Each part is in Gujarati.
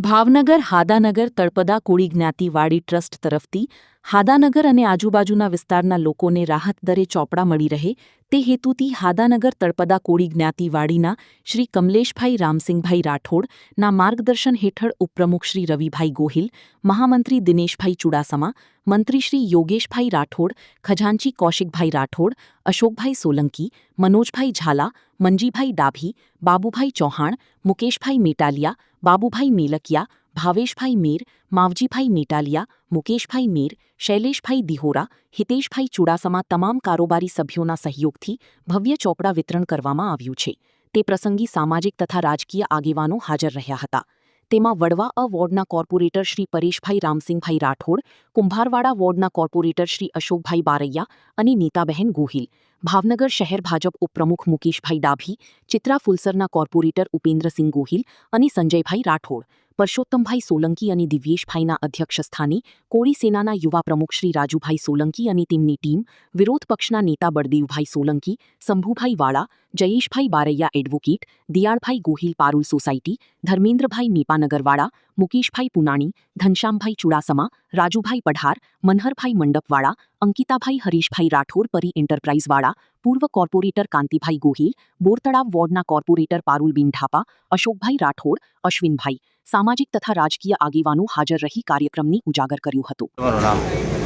ભાવનગર હાદાનગર તળપદા કોળી જ્ઞાતિવાડી ટ્રસ્ટ તરફથી હાદાનગર અને આજુબાજુના વિસ્તારના લોકોને રાહત દરે ચોપડા મળી રહે તે હેતુથી હાદાનગર તળપદા કોળી જ્ઞાતિવાડીના શ્રી કમલેશભાઈ રામસિંહભાઈ રાઠોડના માર્ગદર્શન હેઠળ ઉપપ્રમુખ શ્રી રવિભાઈ ગોહિલ, મહામંત્રી દિનેશભાઈ ચુડાસમા, મંત્રી શ્રી યોગેશભાઈ રાઠોડ, ખજાનચી કૌશિકભાઈ રાઠોડ, અશોકભાઈ સોલંકી, મનોજભાઈ ઝાલા, મંજીભાઈ ડાભી, બાબુભાઈ ચૌહાણ, મુકેશભાઈ મેટાલિયા, બાબુભાઈ મેલકિયા, ભાવેશભાઈ મેર, માવજીભાઈ મેટાલિયા, મુકેશભાઈ મેર, શૈલેષભાઈ દિહોરા, હિતેશભાઈ ચુડાસમા તમામ કારોબારી સભ્યોના સહયોગથી ભવ્ય ચોપડા વિતરણ કરવામાં આવ્યું છે. તે પ્રસંગે સામાજિક તથા રાજકીય આગેવાનો હાજર રહ્યા હતા. તેમાં વડવા અ વોર્ડના કોર્પોરેટર શ્રી પરેશભાઈ રામસિંહભાઈ રાઠોડ, કુંભારવાડા વોર્ડના કોર્પોરેટર શ્રી અશોકભાઈ બારૈયા અને નીતાબહેન ગોહિલ, ભાવનગર શહેર ભાજપ ઉપપ્રમુખ મુકેશભાઈ ડાભી, ચિત્રા ફુલસરના કોર્પોરેટર ઉપેન્દ્રસિંહ ગોહિલ અને સંજયભાઈ રાઠોડ, પરસોત્તમભાઈ સોલંકી અને દિવ્યેશભાઈના અધ્યક્ષસ્થાને કોળી સેનાના યુવા પ્રમુખ શ્રી રાજુભાઈ સોલંકી અને તેમની ટીમ, વિરોધ પક્ષના નેતા બળદેવભાઈ સોલંકી, શંભુભાઈ વાળા, જયેશભાઈ બારૈયા એડવોકેટ, દિયાળભાઈ ગોહિલ પારુલ સોસાયટી, ધર્મેન્દ્રભાઈ નેપાનગરવાળા, મુકેશભાઈ પુનાણી, ઘનશ્યામભાઈ ચુડાસમા, રાજુભાઈ પઢાર, મનહરભાઈ મંડપવાળા, અંકિતાભાઈ હરીશભાઈ રાઠોડ પરી એન્ટરપ્રાઇઝવાળા, પૂર્વ કોર્પોરેટર કાંતિભાઈ ગોહિલ, બોરતળાવ વોર્ડના કોર્પોરેટર પારુલબેન ઢાપા, અશોકભાઈ રાઠોડ, અશ્વિનભાઈ, સામાજિક તથા રાજકીય આગેવાનો હાજર રહી કાર્યક્રમની ઉજાગર કર્યું હતું.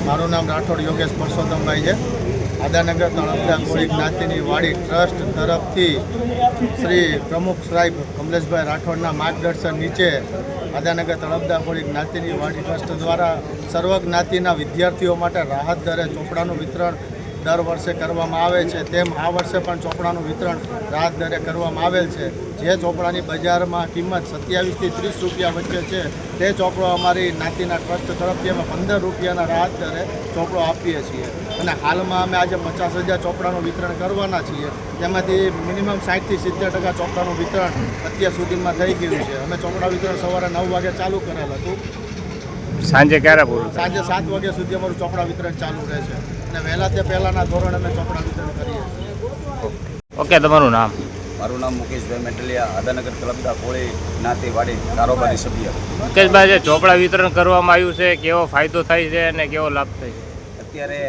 મારું નામ રાઠોડ યોગેશ પરસોત્તમભાઈ છે. હાદાનગર તળપદા કોળી જ્ઞાતિની વાડી ટ્રસ્ટ તરફથી શ્રી પ્રમુખ સાહેબ કમલેશભાઈ રાઠોડના માર્ગદર્શન નીચે હાદાનગર તળપદા કોળી જ્ઞાતિની વાડી ટ્રસ્ટ દ્વારા સર્વ જ્ઞાતિના વિદ્યાર્થીઓ માટે રાહત દરે ચોપડાનું વિતરણ દર વર્ષે કરવામાં આવે છે. તેમ આ વર્ષે પણ ચોપડાનું વિતરણ રાહત દરે કરવામાં આવેલ છે. જે ચોપડાની બજારમાં કિંમત 27 થી 30 રૂપિયા વચ્ચે છે તે ચોપડો અમારી જ્ઞાતિના ટ્રસ્ટ તરફથી અમે 15 રૂપિયાના રાહત દરે ચોપડો આપીએ છીએ. અને હાલમાં અમે આજે 50,000 ચોપડાનું વિતરણ કરવાના છીએ. તેમાંથી મિનિમમ 60 થી 70% ચોપડાનું વિતરણ અત્યાર સુધીમાં થઈ ગયું છે. અમે ચોપડા વિતરણ સવારે 9 વાગે ચાલુ કરેલ હતું. સાંજે ક્યારે પૂરું? સાંજે 7 વાગ્યા સુધી અમારું ચોપડા વિતરણ ચાલુ રહે છે. અને વહેલા તે પહેલાંના ધોરણે અમે ચોપડા વિતરણ કરીએ છીએ. ઓકે, તમારું નામ? મારું નામ મુકેશભાઈ મેટલિયા, હાદાનગર તળપદા કોળી જ્ઞાતિવાડી કારોબારી સભ્ય. મુકેશભાઈ, જે ચોપડા વિતરણ કરવામાં આવ્યું છે, કેવો ફાયદો થાય છે અને કેવો લાભ થાય છે? અત્યારે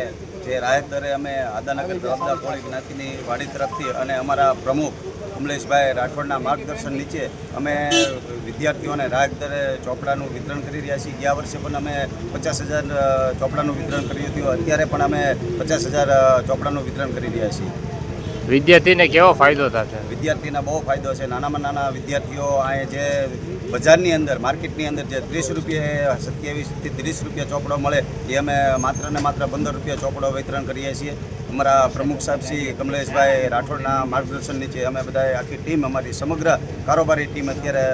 જે રાહત દરે અમે હાદાનગર તળપદા કોળી જ્ઞાતિની વાડી તરફથી અને અમારા પ્રમુખ કમલેશભાઈ રાઠોડના માર્ગદર્શન નીચે અમે વિદ્યાર્થીઓને રાહત દરે ચોપડાનું વિતરણ કરી રહ્યા છીએ. ગયા વર્ષે પણ અમે 50,000 ચોપડાનું વિતરણ કર્યું હતું. અત્યારે પણ અમે 50,000 ચોપડાનું વિતરણ કરી રહ્યા છીએ. વિદ્યાર્થીને કેવો ફાયદો થશે? વિદ્યાર્થીને બહુ ફાયદો છે. નાનામાં નાના વિદ્યાર્થીઓ અહીં જે બજારની અંદર માર્કેટની અંદર જે 30 રૂપિયા 27 થી 30 રૂપિયા ચોપડો મળે એ અમે માત્ર ને માત્ર 15 રૂપિયા ચોપડો વિતરણ કરીએ છીએ. અમારા પ્રમુખ સાહેબ શ્રી કમલેશભાઈ રાઠોડના માર્ગદર્શન નીચે અમે બધા આખી ટીમ, અમારી સમગ્ર કારોબારી ટીમ અત્યારે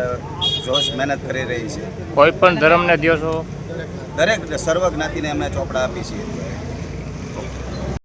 જોશ મહેનત કરી રહી છે. કોઈ પણ ધર્મને દિવસો દરેક સર્વ જ્ઞાતિને અમે ચોપડા આપી છીએ.